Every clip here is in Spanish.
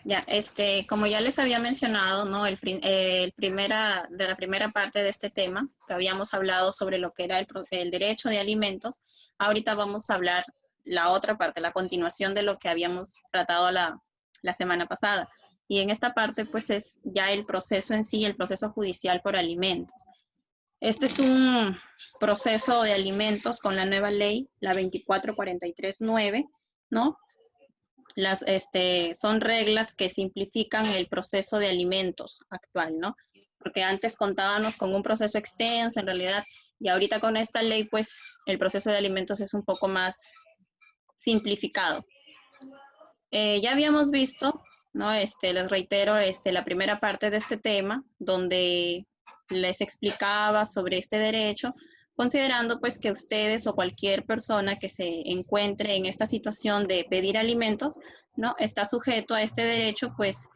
Ya, como ya les había mencionado, ¿no? De la primera parte de este tema, que habíamos hablado sobre lo que era el derecho de alimentos, ahorita vamos a hablar la otra parte, la continuación de lo que habíamos tratado la semana pasada. Y en esta parte, pues, es ya el proceso en sí, el proceso judicial por alimentos. Este es un proceso de alimentos con la nueva ley, la 24439, ¿no? Son reglas que simplifican el proceso de alimentos actual, ¿no? Porque antes contábamos con un proceso extenso, en realidad, y ahorita con esta ley, pues, el proceso de alimentos es un poco más simplificado. Ya habíamos visto, ¿no? Les reitero, la primera parte de este tema, donde les explicaba sobre este derecho, considerando pues que ustedes o cualquier persona que se encuentre en esta situación de pedir alimentos, ¿no? Está sujeto a este derecho, pues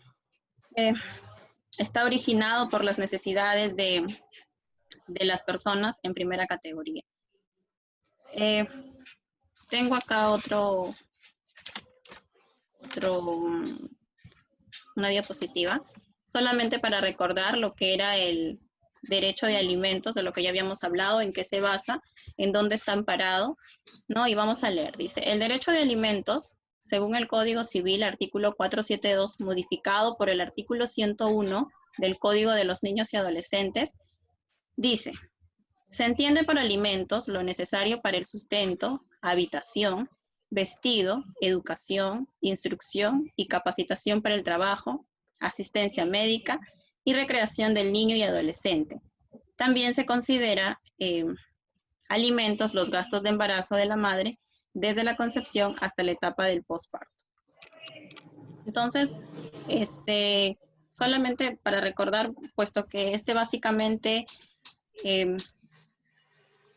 está originado por las necesidades de las personas en primera categoría. Tengo acá una diapositiva, solamente para recordar lo que era el derecho de alimentos, de lo que ya habíamos hablado, en qué se basa, en dónde está amparado, ¿no? Y vamos a leer, dice, el derecho de alimentos, según el Código Civil, artículo 472, modificado por el artículo 101 del Código de los Niños y Adolescentes, dice, se entiende por alimentos lo necesario para el sustento, habitación, vestido, educación, instrucción y capacitación para el trabajo, asistencia médica y recreación del niño y adolescente. También se considera alimentos los gastos de embarazo de la madre desde la concepción hasta la etapa del posparto. Entonces, solamente para recordar, puesto que básicamente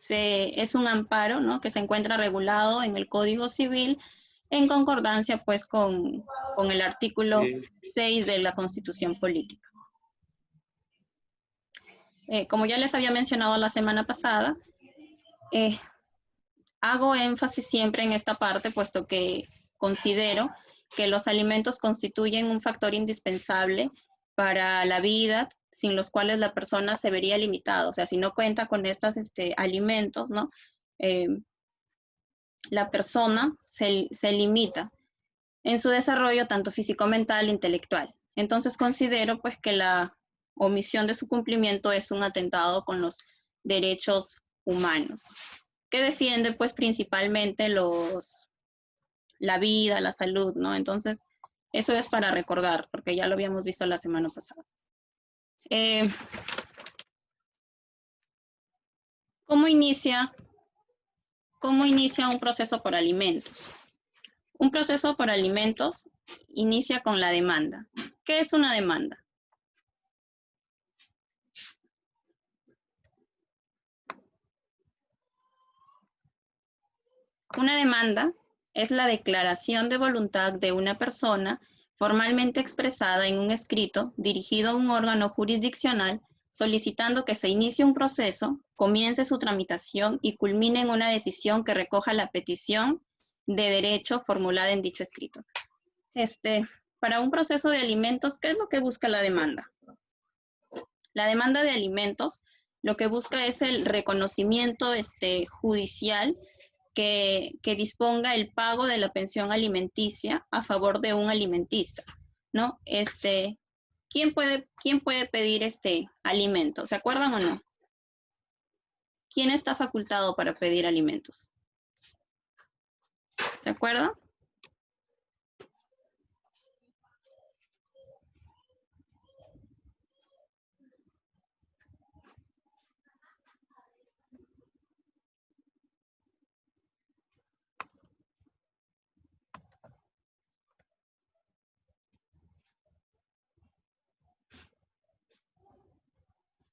es un amparo, ¿no? Que se encuentra regulado en el Código Civil en concordancia pues con el artículo 6 de la Constitución Política. Como ya les había mencionado la semana pasada, hago énfasis siempre en esta parte, puesto que considero que los alimentos constituyen un factor indispensable para la vida, sin los cuales la persona se vería limitada. O sea, si no cuenta con estos alimentos, ¿no? La persona se limita en su desarrollo tanto físico, mental, intelectual. Entonces considero pues que la omisión de su cumplimiento es un atentado con los derechos humanos, que defiende pues principalmente la vida, la salud, ¿no? Entonces, eso es para recordar, porque ya lo habíamos visto la semana pasada. ¿Cómo inicia un proceso por alimentos? Un proceso por alimentos inicia con la demanda. ¿Qué es una demanda? Una demanda es la declaración de voluntad de una persona formalmente expresada en un escrito dirigido a un órgano jurisdiccional solicitando que se inicie un proceso, comience su tramitación y culmine en una decisión que recoja la petición de derecho formulada en dicho escrito. Para un proceso de alimentos, ¿qué es lo que busca la demanda? La demanda de alimentos lo que busca es el reconocimiento judicial que disponga el pago de la pensión alimenticia a favor de un alimentista, ¿no? ¿Quién puede pedir alimento? ¿Se acuerdan o no? ¿Quién está facultado para pedir alimentos? ¿Se acuerdan?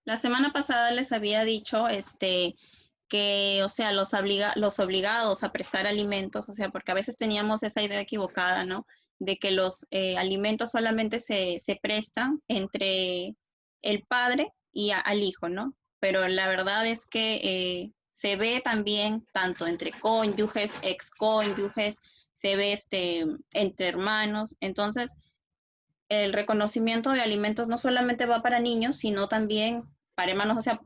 La semana pasada les había dicho que, o sea, los obligados a prestar alimentos, o sea, porque a veces teníamos esa idea equivocada, ¿no? De que los alimentos solamente se prestan entre el padre y al hijo, ¿no? Pero la verdad es que se ve también tanto entre cónyuges, excónyuges, se ve entre hermanos. Entonces, el reconocimiento de alimentos no solamente va para niños, sino también para hermanos, o sea,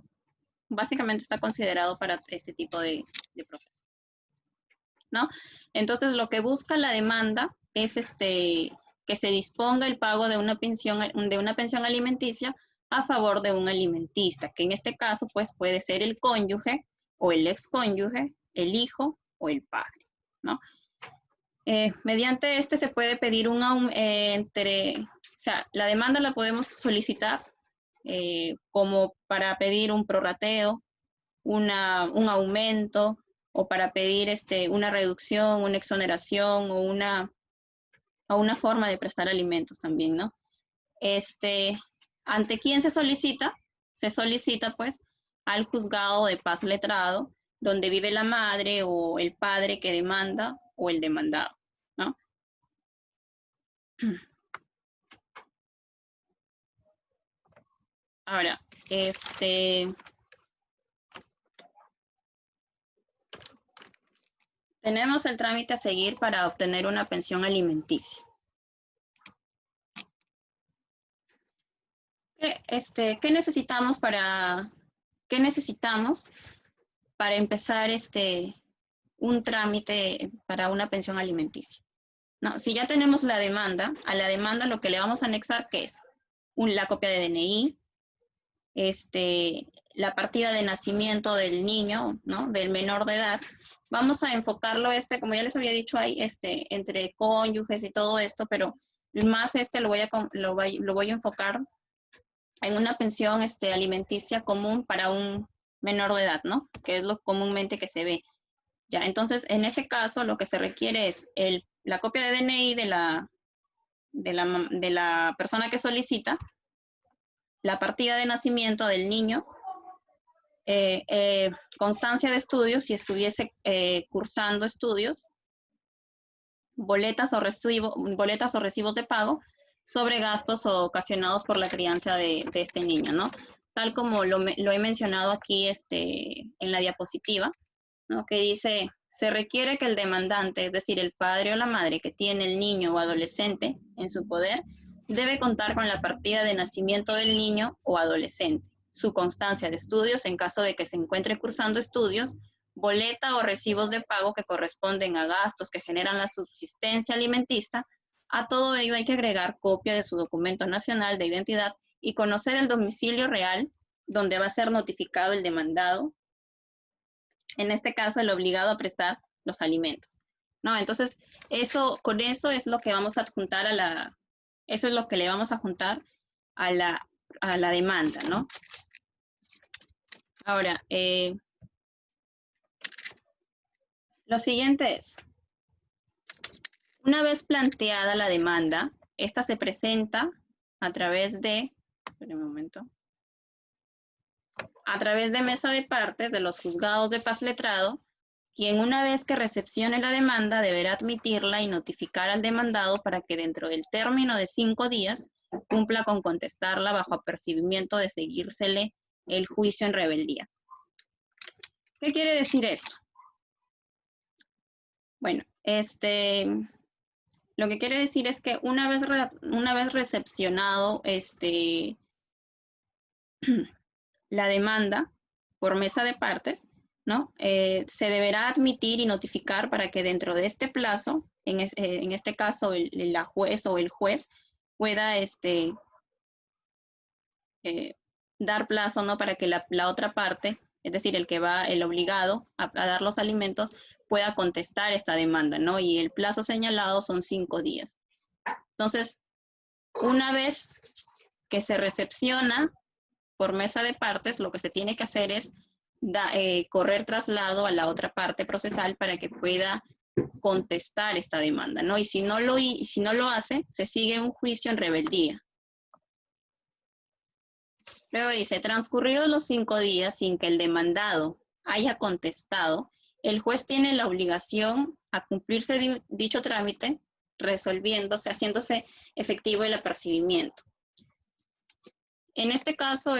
básicamente está considerado para este tipo de procesos, ¿no? Entonces, lo que busca la demanda es que se disponga el pago de una pensión alimenticia a favor de un alimentista, que en este caso, pues, puede ser el cónyuge o el excónyuge, el hijo o el padre, ¿no? Mediante se puede pedir o sea, la demanda la podemos solicitar como para pedir un prorrateo, un aumento, o para pedir una reducción, una exoneración o una forma de prestar alimentos también, ¿no? ¿Ante quién se solicita? Se solicita pues al juzgado de paz letrado, donde vive la madre o el padre que demanda o el demandado, ¿no? Ahora, tenemos el trámite a seguir para obtener una pensión alimenticia. ¿Qué necesitamos para empezar un trámite para una pensión alimenticia? No, si ya tenemos la demanda, a la demanda lo que le vamos a anexar, ¿qué es? La copia de DNI, la partida de nacimiento del niño, ¿no? Del menor de edad. Vamos a enfocarlo como ya les había dicho, hay entre cónyuges y todo esto, pero más lo voy a enfocar en una pensión alimenticia común para un menor de edad, ¿no? Que es lo comúnmente que se ve. Ya, entonces, en ese caso, lo que se requiere es la copia de DNI de la persona que solicita, la partida de nacimiento del niño, constancia de estudios, si estuviese cursando estudios, boletas o recibos de pago sobre gastos ocasionados por la crianza de este niño, ¿no? Tal como lo he mencionado aquí en la diapositiva, ¿no? Que dice, se requiere que el demandante, es decir, el padre o la madre que tiene el niño o adolescente en su poder, debe contar con la partida de nacimiento del niño o adolescente, su constancia de estudios en caso de que se encuentre cursando estudios, boleta o recibos de pago que corresponden a gastos que generan la subsistencia alimenticia. A todo ello hay que agregar copia de su documento nacional de identidad y conocer el domicilio real donde va a ser notificado el demandado, en este caso el obligado a prestar los alimentos, ¿no? Entonces, con eso es lo que vamos a adjuntar eso es lo que le vamos a juntar a la demanda, ¿no? Ahora, lo siguiente es, una vez planteada la demanda, esta se presenta a través de, esperen un momento, a través de mesa de partes de los juzgados de paz letrado, quien una vez que recepcione la demanda deberá admitirla y notificar al demandado para que dentro del término de 5 días cumpla con contestarla bajo apercibimiento de seguírsele el juicio en rebeldía. ¿Qué quiere decir esto? Bueno, lo que quiere decir es que una vez recepcionado la demanda por mesa de partes, ¿no? Se deberá admitir y notificar para que dentro de este plazo, en este caso la juez o el juez, pueda dar plazo, ¿no? Para que la otra parte, es decir, el obligado a dar los alimentos, pueda contestar esta demanda, ¿no? Y el plazo señalado son 5 días. Entonces, una vez que se recepciona por mesa de partes, lo que se tiene que hacer es correr traslado a la otra parte procesal para que pueda contestar esta demanda, ¿no? Y si no lo hace, se sigue un juicio en rebeldía. Luego dice, transcurridos los 5 días sin que el demandado haya contestado, el juez tiene la obligación a cumplirse dicho trámite, resolviéndose, haciéndose efectivo el apercibimiento. En este caso,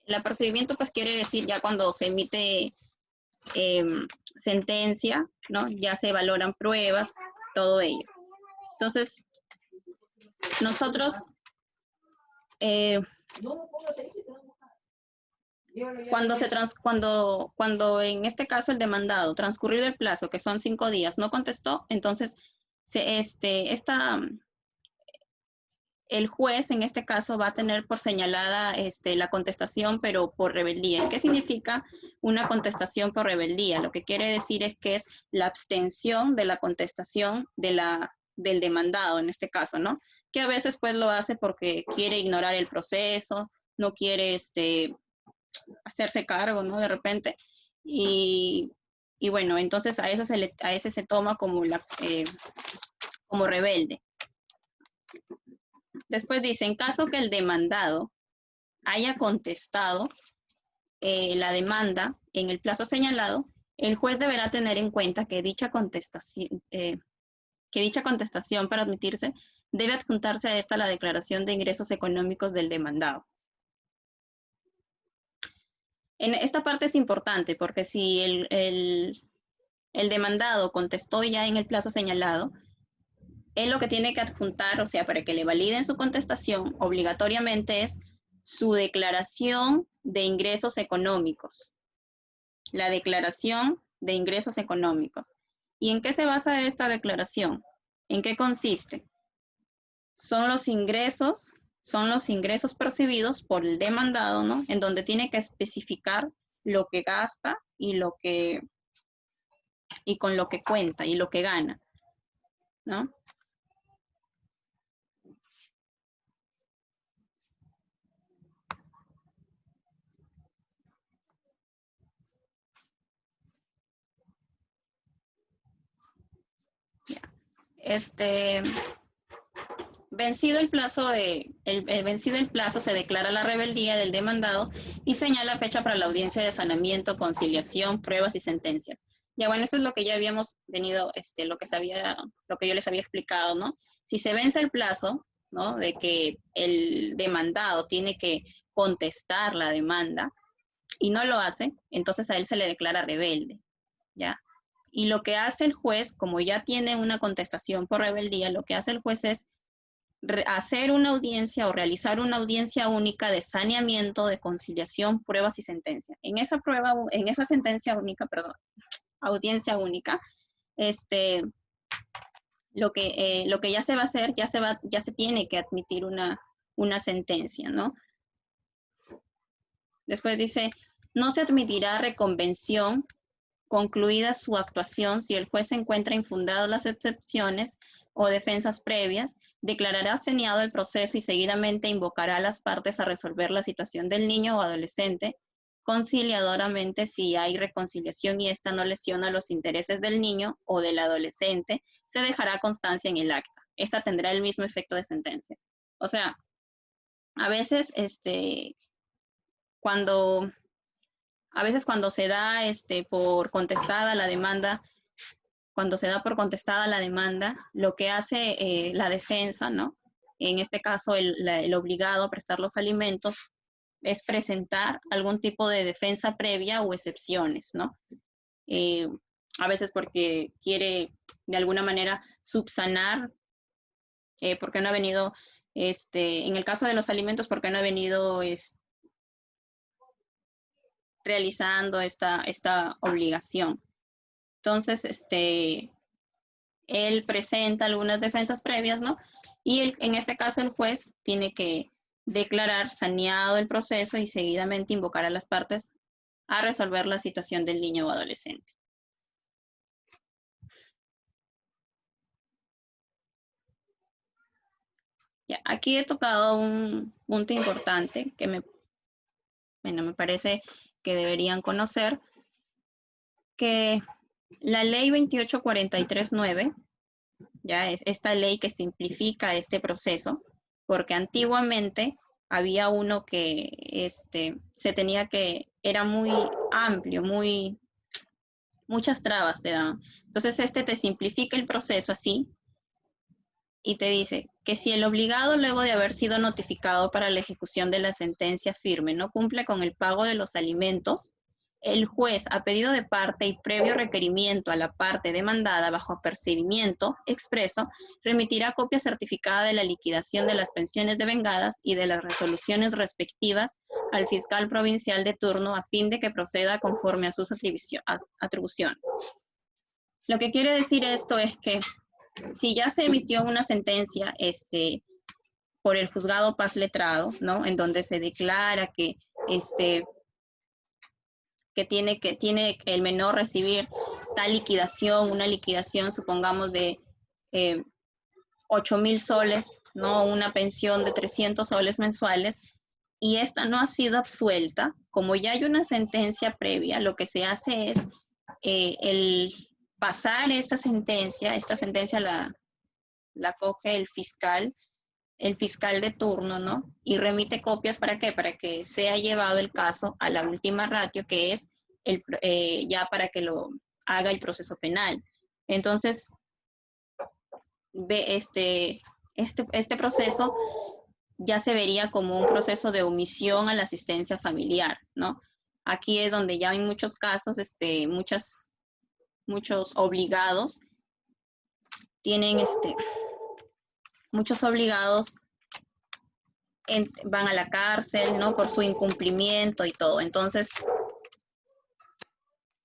El apercibimiento pues quiere decir ya cuando se emite sentencia, ¿no? Ya se valoran pruebas, todo ello. Entonces, nosotros, cuando en este caso el demandado, transcurrido el plazo, que son 5 días, no contestó, entonces el juez en este caso va a tener por señalada la contestación, pero por rebeldía. ¿Qué significa una contestación por rebeldía? Lo que quiere decir es que es la abstención de la contestación del demandado en este caso, ¿no? Que a veces pues lo hace porque quiere ignorar el proceso, no quiere hacerse cargo, ¿no? De repente. Y bueno, entonces a ese se toma como rebelde. Después dice, en caso que el demandado haya contestado la demanda en el plazo señalado, el juez deberá tener en cuenta que dicha contestación para admitirse debe adjuntarse a esta la declaración de ingresos económicos del demandado. En esta parte es importante porque si el demandado contestó ya en el plazo señalado, él lo que tiene que adjuntar, o sea, para que le validen su contestación, obligatoriamente es su declaración de ingresos económicos. La declaración de ingresos económicos. ¿Y en qué se basa esta declaración? ¿En qué consiste? Son los ingresos percibidos por el demandado, ¿no? En donde tiene que especificar lo que gasta y con lo que cuenta y lo que gana, ¿no? Vencido el plazo, se declara la rebeldía del demandado y señala fecha para la audiencia de sanamiento, conciliación, pruebas y sentencias. Ya bueno, eso es lo que ya habíamos venido, lo que yo les había explicado, ¿no? Si se vence el plazo, ¿no? De que el demandado tiene que contestar la demanda y no lo hace, entonces a él se le declara rebelde, ¿ya? Y lo que hace el juez, como ya tiene una contestación por rebeldía, lo que hace el juez es hacer una audiencia o realizar una audiencia única de saneamiento, de conciliación, pruebas y sentencia. En esa audiencia única, lo que ya se va a hacer, ya se tiene que admitir una sentencia, ¿no? Después dice, no se admitirá reconvención concluida su actuación si el juez encuentra infundadas las excepciones o defensas previas, declarará saneado el proceso y seguidamente invocará a las partes a resolver la situación del niño o adolescente conciliadoramente si hay reconciliación y esta no lesiona los intereses del niño o del adolescente, se dejará constancia en el acta. Esta tendrá el mismo efecto de sentencia. O sea, a veces, cuando se da por contestada la demanda, lo que hace la defensa, ¿no? En este caso, el obligado a prestar los alimentos es presentar algún tipo de defensa previa o excepciones, ¿no? A veces porque quiere de alguna manera subsanar, porque no ha venido, en el caso de los alimentos, porque no ha venido realizando esta obligación. Entonces, él presenta algunas defensas previas, ¿no? Y en este caso el juez tiene que declarar saneado el proceso y seguidamente invocar a las partes a resolver la situación del niño o adolescente. Ya, aquí he tocado un punto importante que me parece que deberían conocer, que la ley 28439, ya es esta ley que simplifica este proceso, porque antiguamente había uno que era muy amplio, muchas trabas te daban. Entonces te simplifica el proceso así, y te dice que si el obligado, luego de haber sido notificado para la ejecución de la sentencia firme, no cumple con el pago de los alimentos, el juez, a pedido de parte y previo requerimiento a la parte demandada bajo apercibimiento expreso, remitirá copia certificada de la liquidación de las pensiones devengadas y de las resoluciones respectivas al fiscal provincial de turno a fin de que proceda conforme a sus atribuciones. Lo que quiere decir esto es que si ya se emitió una sentencia por el juzgado paz letrado, ¿no? En donde se declara que tiene el menor recibir tal liquidación, una liquidación, supongamos, de 8.000 soles, ¿no? Una pensión de 300 soles mensuales, y esta no ha sido absuelta, como ya hay una sentencia previa, lo que se hace es el pasar esta sentencia la coge el fiscal de turno, ¿no? Y remite copias, ¿para qué? Para que sea llevado el caso a la última ratio, que es ya para que lo haga el proceso penal. Entonces, este proceso ya se vería como un proceso de omisión a la asistencia familiar, ¿no? Aquí es donde ya en muchos casos, muchos obligados tienen muchos obligados van a la cárcel, ¿no? Por su incumplimiento y todo. Entonces,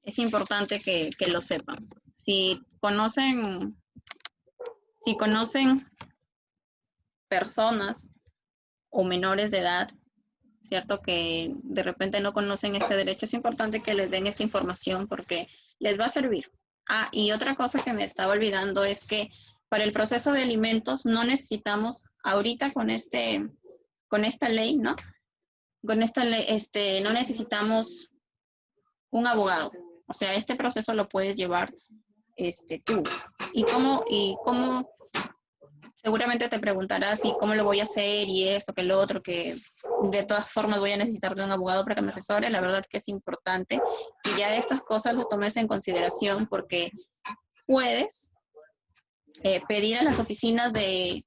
es importante que lo sepan. Si conocen personas o menores de edad, ¿cierto? Que de repente no conocen este derecho, es importante que les den esta información porque les va a servir. Ah, y otra cosa que me estaba olvidando es que para el proceso de alimentos no necesitamos, ahorita con esta ley, ¿no? Con esta ley, no necesitamos un abogado. O sea, este proceso lo puedes llevar tú. ¿Y cómo? Seguramente te preguntarás, ¿y cómo lo voy a hacer? Y esto, que lo otro, que de todas formas voy a necesitar de un abogado para que me asesore. La verdad que es importante. Y ya estas cosas las tomes en consideración porque puedes pedir a las oficinas de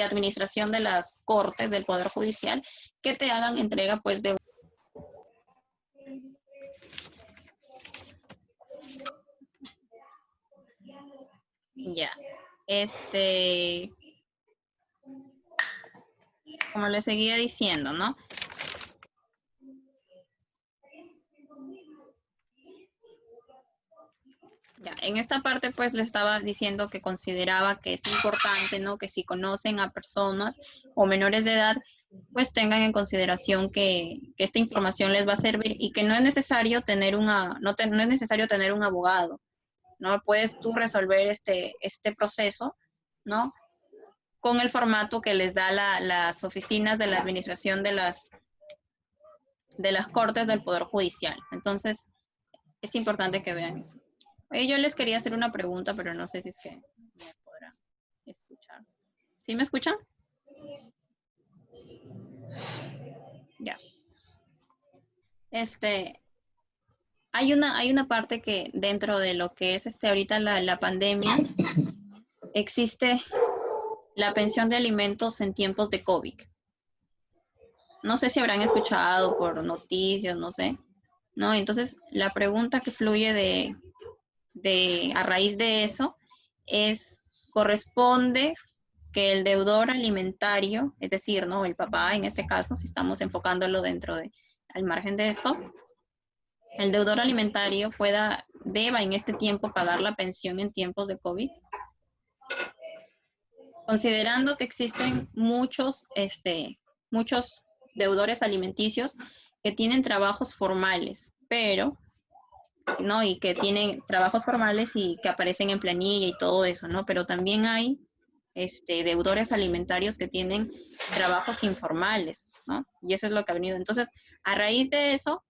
administración de las cortes del Poder Judicial que te hagan entrega pues de... Ya, como le seguía diciendo, ¿no? Ya, en esta parte pues le estaba diciendo que consideraba que es importante, ¿no? Que si conocen a personas o menores de edad, pues tengan en consideración que esta información les va a servir y que no es necesario tener no es necesario tener un abogado, ¿no? Puedes tú resolver este proceso, ¿no? Con el formato que les da las oficinas de la administración de las cortes del Poder Judicial. Entonces, es importante que vean eso. Oye, yo les quería hacer una pregunta, pero no sé si es que me podrán escuchar. ¿Sí me escuchan? Ya. Hay una parte que dentro de lo que es ahorita la pandemia, existe la pensión de alimentos en tiempos de COVID. No sé si habrán escuchado por noticias, no sé, ¿no? Entonces, la pregunta que fluye a raíz de eso es, ¿corresponde que el deudor alimentario, es decir, ¿no? El papá, en este caso, si estamos enfocándolo al margen de esto, el deudor alimentario deba en este tiempo pagar la pensión en tiempos de COVID? Considerando que existen muchos deudores alimenticios que tienen trabajos formales, pero, ¿no? Y que tienen trabajos formales y que aparecen en planilla y todo eso, ¿no? Pero también hay deudores alimentarios que tienen trabajos informales, ¿no? Y eso es lo que ha venido. Entonces, a raíz de eso,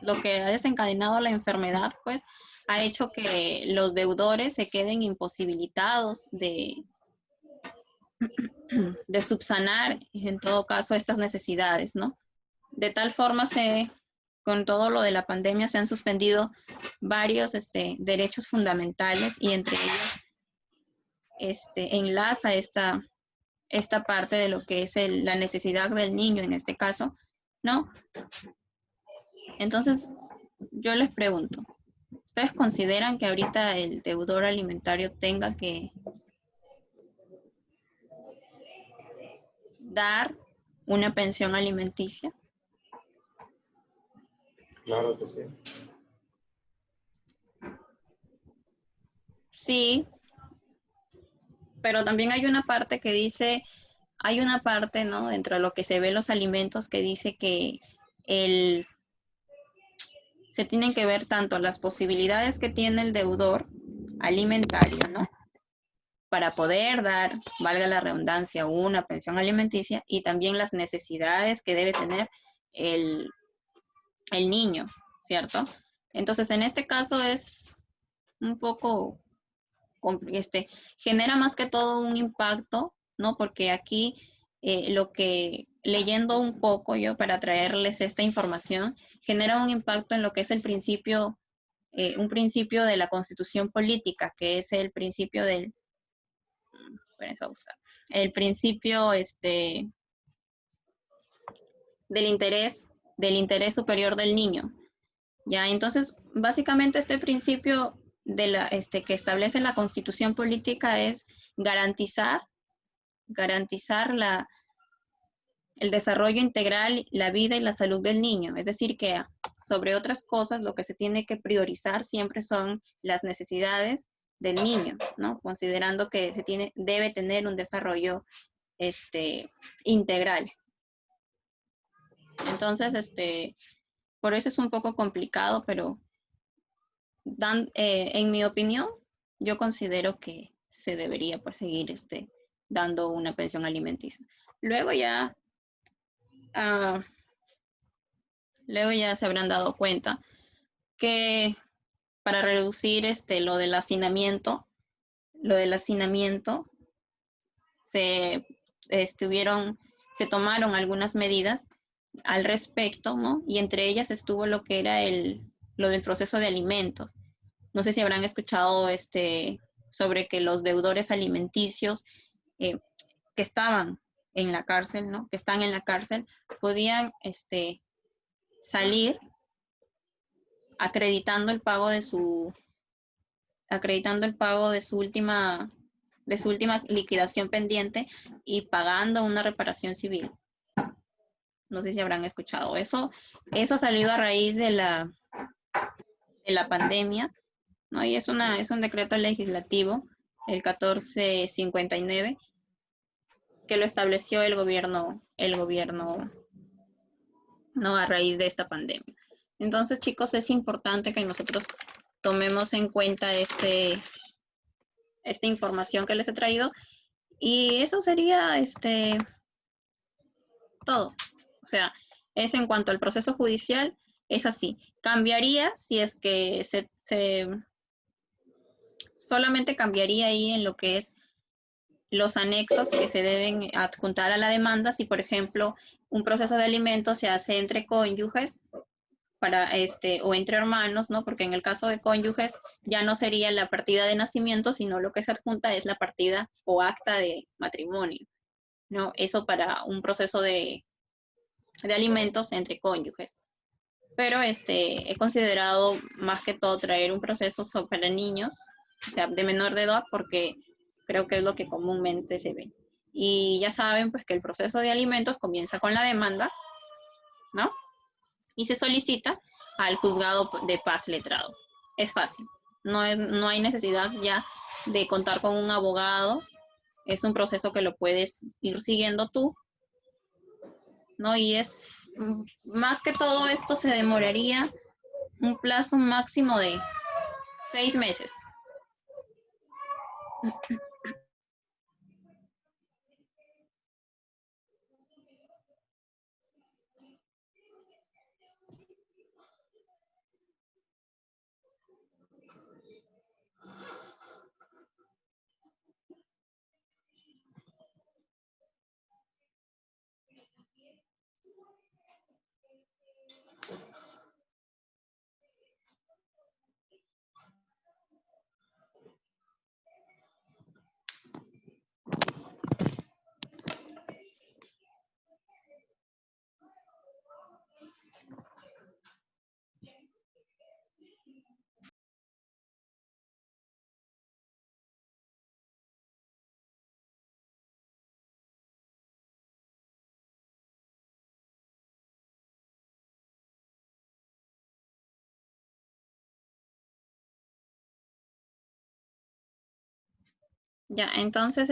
lo que ha desencadenado la enfermedad, pues, ha hecho que los deudores se queden imposibilitados de subsanar, en todo caso, estas necesidades, ¿no? De tal forma con todo lo de la pandemia se han suspendido varios derechos fundamentales y entre ellos enlaza esta parte de lo que es la necesidad del niño en este caso, ¿no? Entonces, yo les pregunto, ¿ustedes consideran que ahorita el deudor alimentario tenga que dar una pensión alimenticia? Claro que sí. Sí, pero también hay una parte que dice, hay una parte, ¿no? Dentro de lo que se ve en los alimentos que dice que se tienen que ver tanto las posibilidades que tiene el deudor alimentario, ¿no? Para poder dar, valga la redundancia, una pensión alimenticia y también las necesidades que debe tener el, el niño, ¿cierto? Entonces, en este caso es un poco, genera más que todo un impacto, ¿no? Porque aquí leyendo un poco yo para traerles esta información, genera un impacto en lo que es el principio, un principio de la constitución política, que es el principio el principio del interés superior del niño. Ya, entonces, básicamente este principio que establece la constitución política es garantizar el desarrollo integral, la vida y la salud del niño. Es decir, que sobre otras cosas lo que se tiene que priorizar siempre son las necesidades del niño, ¿no? Considerando que debe tener un desarrollo integral. Entonces, por eso es un poco complicado, pero en mi opinión, yo considero que se debería pues seguir dando una pensión alimenticia. Luego ya, uh, luego ya se habrán dado cuenta que para reducir lo del hacinamiento, se se tomaron algunas medidas al respecto, ¿no? Y entre ellas estuvo lo que era lo del proceso de alimentos. No sé si habrán escuchado sobre que los deudores alimenticios que estaban en la cárcel, ¿no? Que están en la cárcel, podían salir acreditando el pago de su última liquidación pendiente y pagando una reparación civil. No sé si habrán escuchado eso. Eso ha salido a raíz de la pandemia, ¿no? Y es un decreto legislativo, el 1459, que lo estableció el gobierno, ¿no? A raíz de esta pandemia. Entonces, chicos, es importante que nosotros tomemos en cuenta esta información que les he traído. Y eso sería todo. O sea, es en cuanto al proceso judicial, es así. Cambiaría si es que solamente cambiaría ahí en lo que es los anexos que se deben adjuntar a la demanda, si por ejemplo un proceso de alimentos se hace entre cónyuges o entre hermanos, ¿no? Porque en el caso de cónyuges ya no sería la partida de nacimiento, sino lo que se adjunta es la partida o acta de matrimonio, ¿no? Eso para un proceso de alimentos entre cónyuges. Pero he considerado más que todo traer un proceso para niños, o sea, de menor de edad, porque creo que es lo que comúnmente se ve. Y ya saben, pues, que el proceso de alimentos comienza con la demanda, ¿no? Y se solicita al juzgado de paz letrado. Es fácil. No hay necesidad ya de contar con un abogado. Es un proceso que lo puedes ir siguiendo tú, ¿no? Y más que todo esto se demoraría un plazo máximo de 6 meses. Ya, entonces,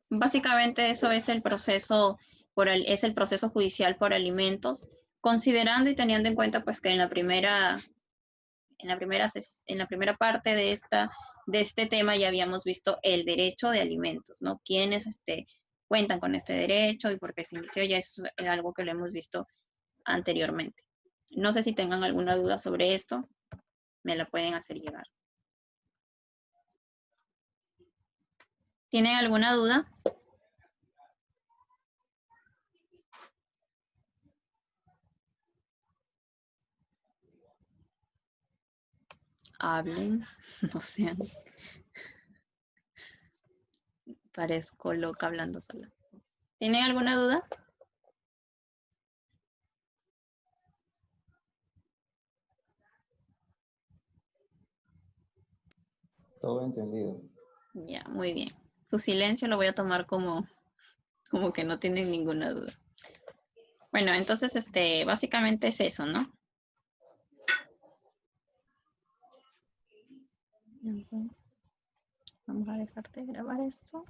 básicamente eso es el proceso es el proceso judicial por alimentos, considerando y teniendo en cuenta, pues, que en la primera parte de este tema ya habíamos visto el derecho de alimentos, ¿no? Quiénes, cuentan con este derecho y por qué se inició, ya es algo que lo hemos visto anteriormente. No sé si tengan alguna duda sobre esto, me la pueden hacer llegar. ¿Tienen alguna duda? Hablen, no sean, parezco loca hablando sola. ¿Tienen alguna duda? Todo entendido. Ya, muy bien. Su silencio lo voy a tomar como que no tienen ninguna duda. Bueno, entonces, básicamente es eso, ¿no? Vamos a dejar de grabar esto.